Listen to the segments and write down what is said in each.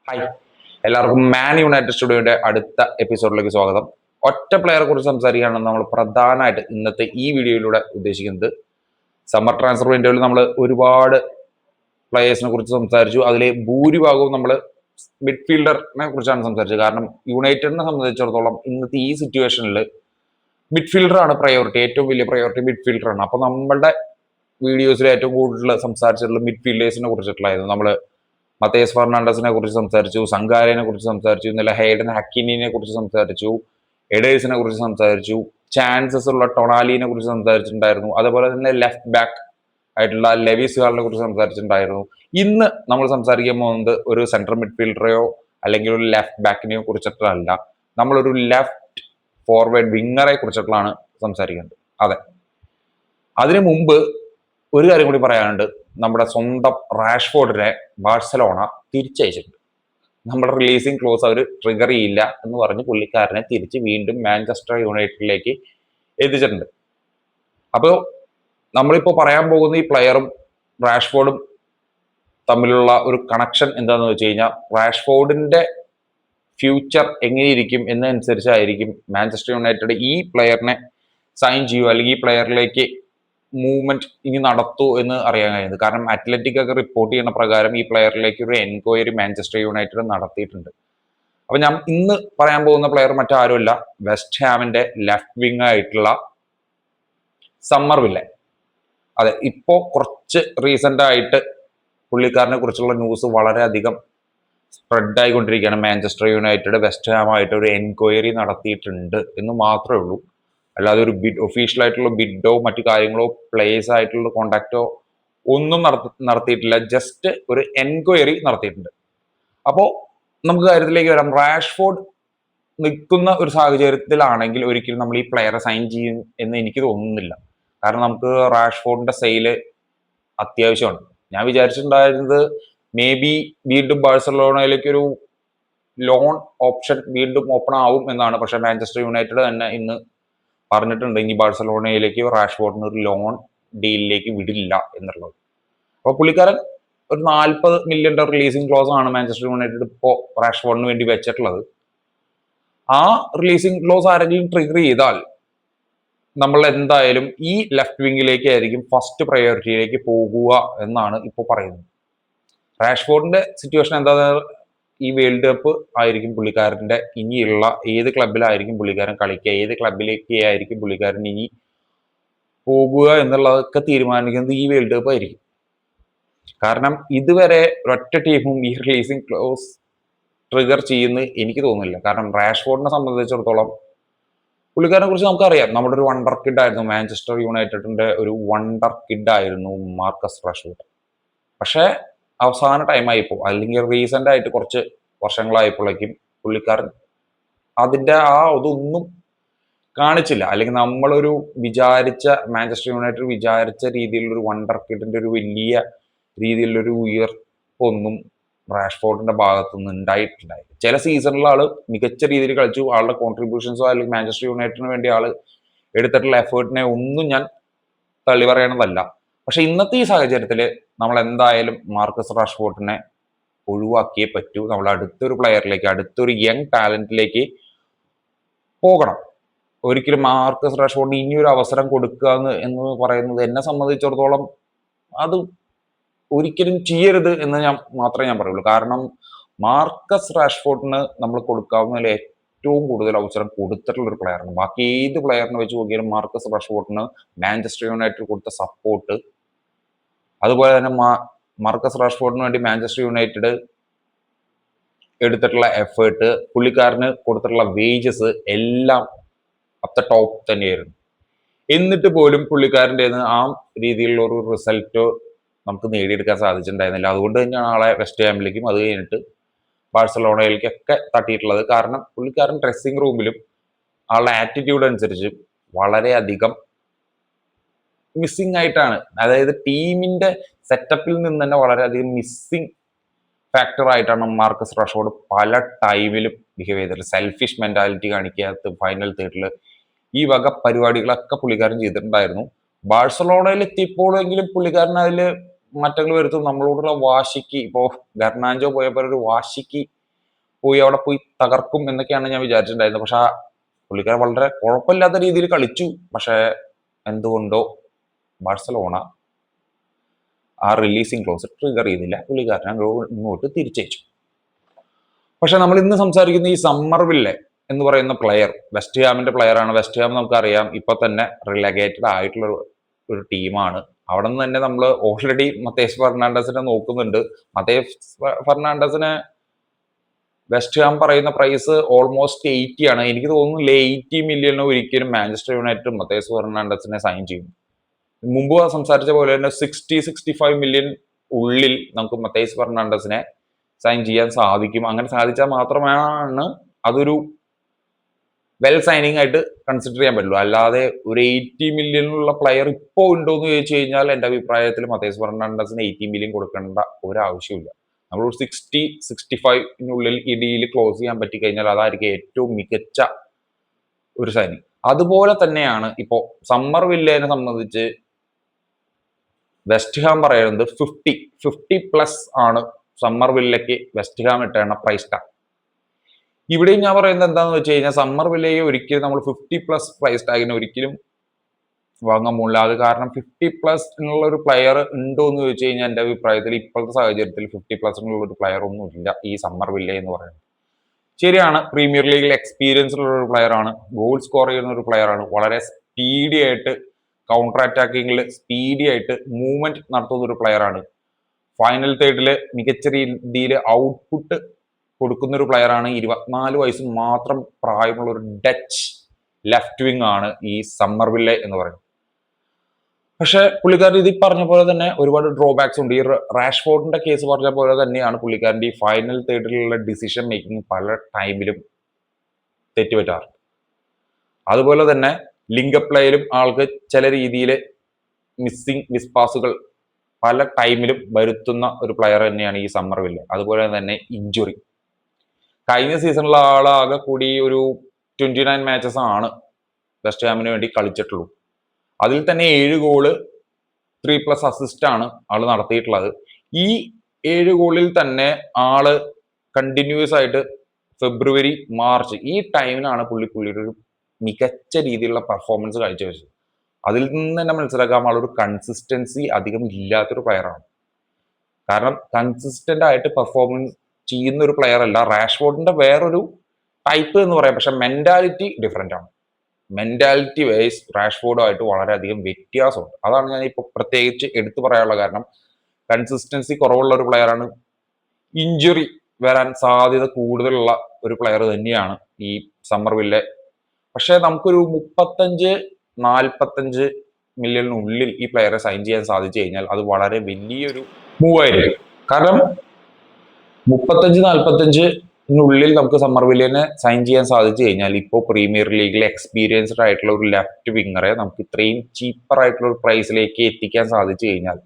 Hi, എല്ലാവർക്കും Man United സ്റ്റുഡിയോയുടെ അടുത്ത എപ്പിസോഡിലേക്ക് സ്വാഗതം. ഒറ്റ പ്ലെയറെ കുറിച്ച് സംസാരിക്കുകയാണെന്ന് നമ്മൾ പ്രധാനമായിട്ട് ഇന്നത്തെ ഈ വീഡിയോയിലൂടെ ഉദ്ദേശിക്കുന്നത്. സമ്മർ ട്രാൻസ്ഫർ വിൻഡോയിൽ നമ്മൾ ഒരുപാട് പ്ലെയേഴ്സിനെ കുറിച്ച് സംസാരിച്ചു. അതിലെ ഭൂരിഭാഗവും നമ്മൾ മിഡ്ഫീൽഡറിനെ കുറിച്ചാണ് സംസാരിച്ചത്. കാരണം യുണൈറ്റഡിനെ സംബന്ധിച്ചിടത്തോളം ഇന്നത്തെ ഈ സിറ്റുവേഷനിൽ മിഡ്ഫീൽഡറാണ് പ്രയോറിറ്റി, ഏറ്റവും വലിയ പ്രയോറിറ്റി മിഡ്ഫീൽഡറാണ്. അപ്പോൾ നമ്മളുടെ വീഡിയോസിൽ ഏറ്റവും കൂടുതൽ സംസാരിച്ചിട്ടുള്ള മിഡ്ഫീൽഡേഴ്സിനെ കുറിച്ചിട്ടുള്ളതായിരുന്നു. നമ്മൾ മത്തേസ് ഫെർണാണ്ടസിനെ കുറിച്ച് സംസാരിച്ചു, സംഗാരനെ കുറിച്ച് സംസാരിച്ചു, ഇന്നലെ ഹെയ്ഡൻ ഹക്കിനിനെ കുറിച്ച് സംസാരിച്ചു, എഡേഴ്സിനെ കുറിച്ച് സംസാരിച്ചു, ചാൻസസ് ഉള്ള ടൊണാലിനെ കുറിച്ച് സംസാരിച്ചിട്ടുണ്ടായിരുന്നു. അതുപോലെ തന്നെ ലെഫ്റ്റ് ബാക്ക് ആയിട്ടുള്ള ലെവിസ് ഹാളിനെ കുറിച്ച് സംസാരിച്ചിട്ടുണ്ടായിരുന്നു. ഇന്ന് നമ്മൾ സംസാരിക്കാൻ പോകുന്നത് ഒരു സെൻട്രൽ മിഡ്ഫീൽഡറെയോ അല്ലെങ്കിൽ ഒരു ലെഫ്റ്റ് ബാക്കിനെയോ കുറിച്ചിട്ടല്ല, നമ്മളൊരു ലെഫ്റ്റ് ഫോർവേഡ് വിങ്ങറെ കുറിച്ചിട്ടുള്ളതാണ് സംസാരിക്കേണ്ടത്. അതെ, അതിനു മുമ്പ് ഒരു കാര്യം കൂടി പറയാനുണ്ട്. നമ്മുടെ സ്വന്തം റാഷ്ഫോർഡിനെ ബാഴ്സലോണ തിരിച്ചയച്ചിട്ടുണ്ട്. നമ്മുടെ റിലീസിങ് ക്ലോസ് അവർ ട്രിഗർ ചെയ്യില്ല എന്ന് പറഞ്ഞ് പുള്ളിക്കാരനെ തിരിച്ച് വീണ്ടും മാഞ്ചസ്റ്റർ യുണൈറ്റഡിലേക്ക് എത്തിച്ചിട്ടുണ്ട്. അപ്പോൾ നമ്മളിപ്പോൾ പറയാൻ പോകുന്ന ഈ പ്ലെയറും റാഷ്ഫോർഡും തമ്മിലുള്ള ഒരു കണക്ഷൻ എന്താണെന്ന് വെച്ച് കഴിഞ്ഞാൽ, റാഷ്ഫോർഡിന്റെ ഫ്യൂച്ചർ എങ്ങനെയിരിക്കും എന്നനുസരിച്ചായിരിക്കും മാഞ്ചസ്റ്റർ യുണൈറ്റഡ് ഈ പ്ലെയറിനെ സൈൻ ചെയ്യുമോ അല്ലെങ്കിൽ ഈ പ്ലെയറിലേക്ക് മൂവ്മെന്റ് ഇനി നടത്തൂ എന്ന് അറിയാൻ കഴിയുന്നത്. കാരണം അത്ലറ്റിക് ഒക്കെ റിപ്പോർട്ട് ചെയ്യുന്ന പ്രകാരം ഈ പ്ലെയറിലേക്ക് ഒരു എൻക്വയറി മാഞ്ചസ്റ്റർ യുണൈറ്റഡ് നടത്തിയിട്ടുണ്ട്. അപ്പൊ ഞാൻ ഇന്ന് പറയാൻ പോകുന്ന പ്ലെയർ മറ്റാരുമല്ല, വെസ്റ്റ് ഹാമിന്റെ ലെഫ്റ്റ് വിങ് ആയിട്ടുള്ള സമ്മർവില്ലെ. അതെ, ഇപ്പോ കുറച്ച് റീസെന്റ് ആയിട്ട് പുള്ളിക്കാരനെ കുറിച്ചുള്ള ന്യൂസ് വളരെയധികം സ്പ്രെഡ് ആയിക്കൊണ്ടിരിക്കുകയാണ്. മാഞ്ചസ്റ്റർ യുണൈറ്റഡ് വെസ്റ്റ് ഹാമായിട്ട് ഒരു എൻക്വയറി നടത്തിയിട്ടുണ്ട് എന്ന് മാത്രമേ ഉള്ളൂ. അല്ലാതെ ഒരു ബിഡ് ഒഫീഷ്യൽ ആയിട്ടുള്ള ബിഡോ മറ്റു കാര്യങ്ങളോ പ്ലേസ് ആയിട്ടുള്ള കോണ്ടാക്റ്റോ ഒന്നും നടത്തിയിട്ടില്ല. ജസ്റ്റ് ഒരു എൻക്വയറി നടത്തിയിട്ടുണ്ട്. അപ്പോൾ നമുക്ക് കാര്യത്തിലേക്ക് വരാം. റാഷ്ഫോർഡ് നിൽക്കുന്ന ഒരു സാഹചര്യത്തിലാണെങ്കിൽ ഒരിക്കലും നമ്മൾ ഈ പ്ലെയറെ സൈൻ ചെയ്യും എന്ന് എനിക്ക് തോന്നുന്നില്ല. കാരണം നമുക്ക് റാഷ്ഫോർഡിന്റെ സെയില് അത്യാവശ്യമാണ്. ഞാൻ വിചാരിച്ചിട്ടുണ്ടായിരുന്നത് മേ ബി വീണ്ടും ബാഴ്സലോണയിലേക്ക് ഒരു ലോൺ ഓപ്ഷൻ വീണ്ടും ഓപ്പൺ ആവും എന്നാണ്. പക്ഷെ മാഞ്ചസ്റ്റർ യുണൈറ്റഡ് തന്നെ ഇന്ന് പറഞ്ഞിട്ടുണ്ട് ഇനി ബാഴ്സലോണയിലേക്ക് റാഷ്ഫോർഡിന് ഒരു ലോൺ ഡീലിലേക്ക് വിടില്ല എന്നുള്ളത്. അപ്പോൾ പുള്ളിക്കാരൻ ഒരു 40 മില്യൺ റിലീസിംഗ് ക്ലോസ് ആണ് മാഞ്ചസ്റ്റർ യുണൈറ്റഡ് ഇപ്പോൾ റാഷ്ഫോർഡിന് വേണ്ടി വെച്ചിട്ടുള്ളത്. ആ റിലീസിംഗ് ക്ലോസ് ആരെങ്കിലും ട്രിഗർ ചെയ്താൽ നമ്മൾ എന്തായാലും ഈ ലെഫ്റ്റ് വിങ്ങിലേക്ക് ആയിരിക്കും ഫസ്റ്റ് പ്രയോറിറ്റിയിലേക്ക് പോകുക എന്നാണ് ഇപ്പോൾ പറയുന്നത്. റാഷ്ഫോർഡിന്റെ സിറ്റുവേഷൻ എന്താ, ഈ വേൾഡ് കപ്പ് ആയിരിക്കും പുള്ളിക്കാരന്റെ ഇനിയുള്ള ഏത് ക്ലബിലായിരിക്കും പുള്ളിക്കാരൻ കളിക്കുക, ഏത് ക്ലബിലേക്ക് ആയിരിക്കും പുള്ളിക്കാരൻ ഇനി പോകുക എന്നുള്ളതൊക്കെ തീരുമാനിക്കുന്നത് ഈ വേൾഡ് കപ്പ് ആയിരിക്കും. കാരണം ഇതുവരെ ഒരൊറ്റ ടീമും ഈ റിലീസിംഗ് ക്ലോസ് ട്രിഗർ ചെയ്യുന്ന എനിക്ക് തോന്നുന്നില്ല. കാരണം റാഷ്ഫോർഡിനെ സംബന്ധിച്ചിടത്തോളം പുള്ളിക്കാരനെ കുറിച്ച് നമുക്കറിയാം. നമ്മുടെ ഒരു വണ്ടർ കിഡ് ആയിരുന്നു, മാഞ്ചസ്റ്റർ യുണൈറ്റഡിന്റെ ഒരു വണ്ടർ കിഡ് ആയിരുന്നു മാർക്കസ് റാഷ്ഫോർഡ്. പക്ഷേ അവസാന ടൈമായിപ്പോൾ അല്ലെങ്കിൽ റീസെന്റ് ആയിട്ട് കുറച്ച് വർഷങ്ങളായപ്പോഴേക്കും പുള്ളിക്കാരൻ അതിന്റെ ഇതൊന്നും കാണിച്ചില്ല. അല്ലെങ്കിൽ നമ്മളൊരു വിചാരിച്ച മാഞ്ചസ്റ്റർ യുണൈറ്റഡ് വിചാരിച്ച രീതിയിലുള്ള ഒരു വണ്ടർ കിഡിന്റെ ഒരു വലിയ രീതിയിലുള്ളൊരു ഉയർപ്പൊന്നും റാഷ്ഫോർഡിന്റെ ഭാഗത്തു നിന്ന് ഉണ്ടായിട്ടുണ്ടായി. ചില സീസണിൽ ആള് മികച്ച രീതിയിൽ കളിച്ചു. ആളുടെ കോൺട്രിബ്യൂഷൻസോ അല്ലെങ്കിൽ മാഞ്ചസ്റ്റർ യുണൈറ്റഡിന് വേണ്ടി ആള് എടുത്തിട്ടുള്ള എഫേർട്ടിനെ ഒന്നും ഞാൻ തള്ളി പറയണതല്ല. പക്ഷെ ഇന്നത്തെ ഈ സാഹചര്യത്തിൽ നമ്മൾ എന്തായാലും മാർക്കസ് റാഷ്ഫോർഡിനെ ഒഴിവാക്കിയേ പറ്റൂ. നമ്മൾ അടുത്തൊരു പ്ലെയറിലേക്ക്, അടുത്തൊരു യങ് ടാലന്റിലേക്ക് പോകണം. ഒരിക്കലും മാർക്കസ് റാഷ്ഫോർഡിന് ഇനിയൊരു അവസരം കൊടുക്കുക എന്ന് പറയുന്നത് എന്നെ സംബന്ധിച്ചിടത്തോളം അത് ഒരിക്കലും ചെയ്യരുത് എന്ന് മാത്രമേ ഞാൻ പറയുള്ളൂ. കാരണം മാർക്കസ് റാഷ്ഫോർഡിന് നമ്മൾ കൊടുക്കാവുന്നതിൽ ഏറ്റവും കൂടുതൽ അവസരം കൊടുത്തിട്ടുള്ള ഒരു പ്ലെയറാണ്. ബാക്കി ഏത് പ്ലെയറിനെ വെച്ച് നോക്കിയാലും മാർക്കസ് റാഷ്ഫോർഡിന് മാഞ്ചസ്റ്റർ യുണൈറ്റഡ് കൊടുത്ത സപ്പോർട്ട്, അതുപോലെ തന്നെ മാർക്കസ് റാഷ്ഫോർഡിന് വേണ്ടി മാഞ്ചസ്റ്റർ യുണൈറ്റഡ് എടുത്തിട്ടുള്ള എഫേർട്ട്, പുള്ളിക്കാരന് കൊടുത്തിട്ടുള്ള വേജസ് എല്ലാം അപ് ദ ടോപ്പ് തന്നെയായിരുന്നു. എന്നിട്ട് പോലും പുള്ളിക്കാരൻ്റെ ആ രീതിയിലുള്ള ഒരു റിസൾട്ട് നമുക്ക് നേടിയെടുക്കാൻ സാധിച്ചിട്ടുണ്ടായിരുന്നില്ല. അതുകൊണ്ട് തന്നെയാണ് ആളെ വെസ്റ്റ് ഹാമിലേക്കും അത് കഴിഞ്ഞിട്ട് ബാഴ്സലോണയിലേക്കൊക്കെ തട്ടിയിട്ടുള്ളത്. കാരണം പുള്ളിക്കാരൻ ഡ്രസ്സിംഗ് റൂമിലും ആളുടെ ആറ്റിറ്റ്യൂഡ് അനുസരിച്ച് വളരെയധികം മിസ്സിംഗ് ആയിട്ടാണ്. അതായത് ടീമിന്റെ സെറ്റപ്പിൽ നിന്ന് തന്നെ വളരെയധികം മിസ്സിംഗ് ഫാക്ടർ ആയിട്ടാണ് മാർക്കസ് റാഷ്ഫോർഡ് പല ടൈമിലും ബിഹേവ് ചെയ്തിട്ടുള്ളത്. സെൽഫിഷ് മെന്റാലിറ്റി കാണിക്കാത്ത ഫൈനൽ തേർഡിൽ ഈ വക പരിപാടികളൊക്കെ പുള്ളിക്കാരൻ ചെയ്തിട്ടുണ്ടായിരുന്നു. ബാഴ്സലോണയിൽ എത്തിയപ്പോഴെങ്കിലും പുള്ളിക്കാരൻ അതിൽ മാറ്റങ്ങൾ വരുത്തും. നമ്മളോടുള്ള വാശിക്ക് ഇപ്പോൾ ഗർണാഞ്ചോ പോയപ്പോൾ ഒരു വാശിക്ക് പോയി അവിടെ പോയി തകർക്കും എന്നൊക്കെയാണ് ഞാൻ വിചാരിച്ചിട്ടുണ്ടായിരുന്നത്. പക്ഷെ പുള്ളിക്കാരൻ വളരെ കുഴപ്പമില്ലാത്ത രീതിയിൽ കളിച്ചു. പക്ഷെ എന്തുകൊണ്ടോ ബാഴ്സലോണ ആ റിലീസിങ് ക്ലോസ് ട്രിഗർ ചെയ്തില്ല. പുള്ളിക്കാരൻ ഇങ്ങോട്ട് തിരിച്ചയച്ചു. പക്ഷെ നമ്മൾ ഇന്ന് സംസാരിക്കുന്ന ഈ സമ്മർവില്ലെ എന്ന് പറയുന്ന പ്ലെയർ വെസ്റ്റ് ഹാമിന്റെ പ്ലെയർ ആണ്. വെസ്റ്റ് ഹാം നമുക്കറിയാം ഇപ്പൊ തന്നെ റിലഗേറ്റഡ് ആയിട്ടുള്ള ഒരു ടീമാണ്. അവിടെ നിന്ന് തന്നെ നമ്മൾ ഓൾറെഡി മത്തേസ് ഫെർണാണ്ടസിനെ നോക്കുന്നുണ്ട്. മത്തേസ് ഫെർണാണ്ടസിന് വെസ്റ്റ് ഹാം പറയുന്ന പ്രൈസ് ഓൾമോസ്റ്റ് 80 ആണ്. എനിക്ക് തോന്നുന്നു 80 മില്യണിന് ഒരിക്കലും മാഞ്ചസ്റ്റർ യുണൈറ്റഡ് മത്തേസ് ഫെർണാണ്ടസിനെ സൈൻ ചെയ്യും. മുമ്പ് സംസാരിച്ച പോലെ തന്നെ 60-65 മില്യൺ ഉള്ളിൽ നമുക്ക് മത്തേസ് ഫെർണാണ്ടസിനെ സൈൻ ചെയ്യാൻ സാധിക്കും. അങ്ങനെ സാധിച്ചാൽ മാത്രമാണ് അതൊരു വെൽ സൈനിങ് ആയിട്ട് കൺസിഡർ ചെയ്യാൻ പറ്റുള്ളൂ. അല്ലാതെ ഒരു 80 മില്യണിലുള്ള പ്ലെയർ ഇപ്പോൾ ഉണ്ടോ എന്ന് ചോദിച്ചു കഴിഞ്ഞാൽ എൻ്റെ അഭിപ്രായത്തിൽ മത്തേസ് ഫെർണാണ്ടസിന് 80 മില്യൺ കൊടുക്കേണ്ട ഒരു ആവശ്യമില്ല. നമ്മളൊരു 60-65 ഈ ഡീല് ക്ലോസ് ചെയ്യാൻ പറ്റി കഴിഞ്ഞാൽ അതായിരിക്കും ഏറ്റവും മികച്ച ഒരു സൈനിങ്. അതുപോലെ തന്നെയാണ് ഇപ്പോൾ സമ്മർവില്ലേനെ സംബന്ധിച്ച് വെസ്റ്റ് ഹാം പറയുന്നത് 50+ ആണ് സമ്മർവില്ലയ്ക്ക് വെസ്റ്റ് ഹാം ഇട്ടേണ്ട പ്രൈസ് ടാഗ്. ഇവിടെയും ഞാൻ പറയുന്നത് എന്താണെന്ന് വെച്ച് കഴിഞ്ഞാൽ സമ്മർവില്ലയെ ഒരിക്കലും നമ്മൾ 50+ പ്രൈസ് ടാഗിന് ഒരിക്കലും വാങ്ങാൻ പോകുന്നില്ല. അത് കാരണം 50+ എന്നുള്ള ഒരു പ്ലെയർ ഉണ്ടോ എന്ന് ചോദിച്ചു കഴിഞ്ഞാൽ എൻ്റെ അഭിപ്രായത്തിൽ ഇപ്പോഴത്തെ സാഹചര്യത്തിൽ 50+ എന്നുള്ള ഒരു പ്ലെയർ ഒന്നും ഇല്ല ഈ സമ്മർവില്ല എന്ന് പറയുന്നത്. ശരിയാണ്, പ്രീമിയർ ലീഗിൽ എക്സ്പീരിയൻസ് ഉള്ള ഒരു പ്ലെയർ ആണ്, ഗോൾ സ്കോർ ചെയ്യുന്ന ഒരു പ്ലെയർ ആണ്, വളരെ സ്പീഡി ആയിട്ട് കൗണ്ടർ അറ്റാക്കിങ്ങിൽ സ്പീഡി ആയിട്ട് മൂവ്മെന്റ് നടത്തുന്ന ഒരു പ്ലെയർ ആണ്. ഫൈനൽ തേർഡില് മികച്ച രീതിയിൽ ഔട്ട്പുട്ട് കൊടുക്കുന്ന ഒരു പ്ലെയർ ആണ്. 24 വയസ്സ് മാത്രം പ്രായമുള്ള ഒരു ഡച്ച് ലെഫ്റ്റ് വിങ് ആണ് ഈ സമ്മർവില്ലെ എന്ന് പറയുന്നത്. പക്ഷെ പുള്ളിക്കാരൻ ഇത് പറഞ്ഞ പോലെ തന്നെ ഒരുപാട് ഡ്രോബാക്സ് ഉണ്ട്. ഈ റാഷ്ഫോർഡിന്റെ കേസ് പറഞ്ഞ പോലെ തന്നെയാണ് പുള്ളിക്കാരൻ്റെ ഈ ഫൈനൽ തേർഡിലുള്ള ഡിസിഷൻ മേക്കിംഗ് പല ടൈമിലും തെറ്റുപറ്റാറുണ്ട്. അതുപോലെ തന്നെ ലിങ്ക് പ്ലേയിലും ആൾക്ക് ചില രീതിയിൽ മിസ് പാസുകൾ പല ടൈമിലും വരുത്തുന്ന ഒരു പ്ലെയർ തന്നെയാണ് ഈ സമ്മർവില്ലെ. അതുപോലെ തന്നെ ഇഞ്ചുറി. കഴിഞ്ഞ സീസണിലെ ആളാകെ കൂടി ഒരു 29 മാച്ചസ് ആണ് വെസ്റ്റ് ഹാമിന് വേണ്ടി കളിച്ചിട്ടുള്ളൂ. അതിൽ തന്നെ 7 ഗോള് 3+ അസിസ്റ്റ് ആണ് ആള് നടത്തിയിട്ടുള്ളത്. ഈ 7 ഗോളിൽ തന്നെ ആള് കണ്ടിന്യൂസ് ആയിട്ട് ഫെബ്രുവരി മാർച്ച് ഈ ടൈമിലാണ് പുള്ളിയുടെ ഒരു മികച്ച രീതിയിലുള്ള പെർഫോമൻസ് കാഴ്ചവെച്ചത്. അതിൽ നിന്ന് തന്നെ മനസ്സിലാക്കാം ആളൊരു കൺസിസ്റ്റൻസി അധികം ഇല്ലാത്തൊരു പ്ലെയറാണ്. കാരണം കൺസിസ്റ്റന്റ് ആയിട്ട് പെർഫോമൻസ് ചെയ്യുന്ന ഒരു പ്ലെയർ അല്ല. റാഷ്ഫോർഡിന്റെ വേറൊരു ടൈപ്പ് എന്ന് പറയാം. പക്ഷെ മെന്റാലിറ്റി ഡിഫറെന്റ് ആണ്. മെന്റാലിറ്റി വൈസ് റാഷ്ഫോർഡുമായിട്ട് വളരെയധികം വ്യത്യാസമുണ്ട്. അതാണ് ഞാൻ ഇപ്പോൾ പ്രത്യേകിച്ച് എടുത്തു പറയാനുള്ള കാരണം. കൺസിസ്റ്റൻസി കുറവുള്ള ഒരു പ്ലെയറാണ്. ഇഞ്ചുറി വരാൻ സാധ്യത കൂടുതലുള്ള ഒരു പ്ലെയർ തന്നെയാണ് ഈ സമ്മർവില്ലെ. പക്ഷെ നമുക്കൊരു 35-45 മില്യണിനുള്ളിൽ ഈ പ്ലെയറെ സൈൻ ചെയ്യാൻ സാധിച്ചു കഴിഞ്ഞാൽ അത് വളരെ വലിയൊരു മൂവ് ആയിരിക്കും. കാരണം 35-45 നമുക്ക് സമ്മർവില്ലിനെ സൈൻ ചെയ്യാൻ സാധിച്ചു കഴിഞ്ഞാൽ ഇപ്പോൾ പ്രീമിയർ ലീഗിലെ എക്സ്പീരിയൻസ്ഡ് ആയിട്ടുള്ള ഒരു ലെഫ്റ്റ് വിങ്ങറെ നമുക്ക് ഇത്രയും ചീപ്പർ ആയിട്ടുള്ള ഒരു പ്രൈസിലേക്ക് എത്തിക്കാൻ സാധിച്ചു കഴിഞ്ഞാൽ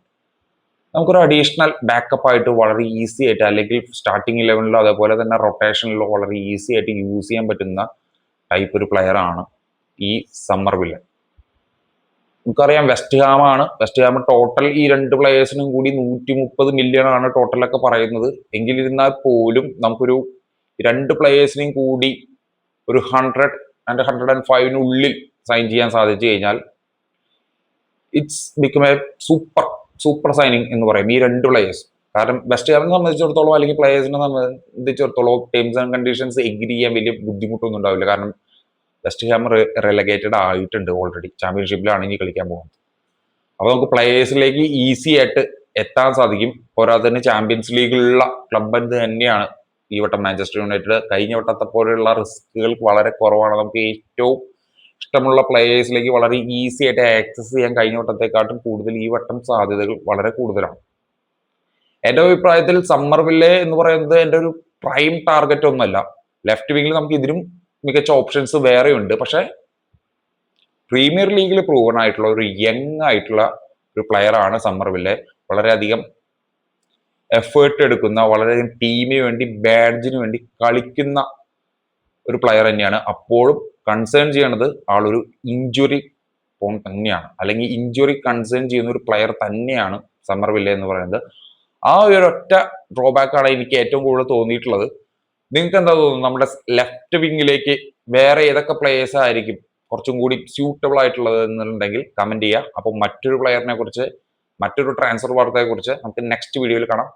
നമുക്കൊരു അഡീഷണൽ ബാക്കപ്പ് ആയിട്ട് വളരെ ഈസി ആയിട്ട്, അല്ലെങ്കിൽ സ്റ്റാർട്ടിംഗ് 11 അതേപോലെ തന്നെ റൊട്ടേഷനിലോ വളരെ ഈസി ആയിട്ട് യൂസ് ചെയ്യാൻ പറ്റുന്ന ടൈപ്പ് ഒരു പ്ലെയർ ആണ് ഈ സമ്മർവില്ലെ. നമുക്കറിയാം വെസ്റ്റ് ഹാം ആണ്. വെസ്റ്റ് ഹാം ടോട്ടൽ ഈ 2 പ്ലെയേഴ്സിനും കൂടി 130 മില്യൺ ആണ് ടോട്ടലൊക്കെ പറയുന്നത്. എങ്കിലിരുന്നാൽ പോലും നമുക്കൊരു 2 പ്ലെയേഴ്സിനും കൂടി ഒരു 100-105 സൈൻ ചെയ്യാൻ സാധിച്ചു കഴിഞ്ഞാൽ it's become A super signing എന്ന് പറയും ഈ 2 പ്ലെയേഴ്സ്. കാരണം വെസ്റ്റ് ഹാമിനെ സംബന്ധിച്ചിടത്തോളം അല്ലെങ്കിൽ പ്ലെയേഴ്സിനെ സംബന്ധിച്ചിടത്തോളം ടേംസ് ആൻഡ് കണ്ടീഷൻസ് എഗ്രി ചെയ്യാൻ വലിയ ബുദ്ധിമുട്ടൊന്നും ഉണ്ടാവില്ല. കാരണം വെസ്റ്റ് ഹാം റെലഗേറ്റഡ് ആയിട്ടുണ്ട് ഓൾറെഡി. ചാമ്പ്യൻഷിപ്പിലാണ് ഇനി കളിക്കാൻ പോകുന്നത്. അപ്പോൾ നമുക്ക് പ്ലെയേഴ്സിലേക്ക് ഈസി ആയിട്ട് എത്താൻ സാധിക്കും. പോരാത്തതിന് ചാമ്പ്യൻസ് ലീഗിലുള്ള ക്ലബ് തന്നെയാണ് ഈ വട്ടം മാഞ്ചസ്റ്റർ യുണൈറ്റഡ്. കഴിഞ്ഞ വട്ടത്തെ പോലെയുള്ള റിസ്കുകൾ വളരെ കുറവാണ്. നമുക്ക് ഏറ്റവും ഇഷ്ടമുള്ള പ്ലെയേഴ്സിലേക്ക് വളരെ ഈസി ആയിട്ട് ആക്സസ് ചെയ്യാൻ കഴിഞ്ഞ വട്ടത്തെക്കാട്ടും കൂടുതൽ ഈ വട്ടം സാധ്യതകൾ വളരെ കൂടുതലാണ്. എൻ്റെ അഭിപ്രായത്തിൽ സമ്മർവില്ലെ എന്ന് പറയുന്നത് എൻ്റെ ഒരു പ്രൈം ടാർഗറ്റ് ഒന്നുമല്ല. ലെഫ്റ്റ് വിങ്ങിൽ നമുക്ക് ഇതിനും മികച്ച ഓപ്ഷൻസ് വേറെയുണ്ട്. പക്ഷെ പ്രീമിയർ ലീഗിൽ പ്രൂവൺ ആയിട്ടുള്ള ഒരു യങ് ആയിട്ടുള്ള ഒരു പ്ലെയർ ആണ് സമ്മർവില്ലെ. വളരെയധികം എഫേർട്ട് എടുക്കുന്ന, വളരെയധികം ടീമിന് വേണ്ടി ബാഡ്ജിന് വേണ്ടി കളിക്കുന്ന ഒരു പ്ലെയർ തന്നെയാണ്. അപ്പോഴും കൺസേൺ ചെയ്യണത് ആളൊരു ഇഞ്ചുറി പോൺ തന്നെയാണ്, അല്ലെങ്കിൽ ഇഞ്ചുറി കൺസേൺ ചെയ്യുന്ന ഒരു പ്ലെയർ തന്നെയാണ് സമ്മർവില്ല എന്ന് പറയുന്നത്. ആ ഒരു ഒറ്റ ഡ്രോബാക്കാണ് എനിക്ക് ഏറ്റവും കൂടുതൽ തോന്നിയിട്ടുള്ളത്. നിങ്ങൾക്ക് എന്താ തോന്നുന്നു? നമ്മുടെ ലെഫ്റ്റ് വിങ്ങിലേക്ക് വേറെ ഏതൊക്കെ പ്ലേയേഴ്സ് ആയിരിക്കും കുറച്ചും കൂടി സ്യൂട്ടബിൾ ആയിട്ടുള്ളത് എന്നുണ്ടെങ്കിൽ കമന്റ് ചെയ്യുക. അപ്പം മറ്റൊരു പ്ലെയറിനെ കുറിച്ച്, മറ്റൊരു ട്രാൻസ്ഫർ വാർത്തയെ കുറിച്ച് നമുക്ക് നെക്സ്റ്റ് വീഡിയോയിൽ കാണാം.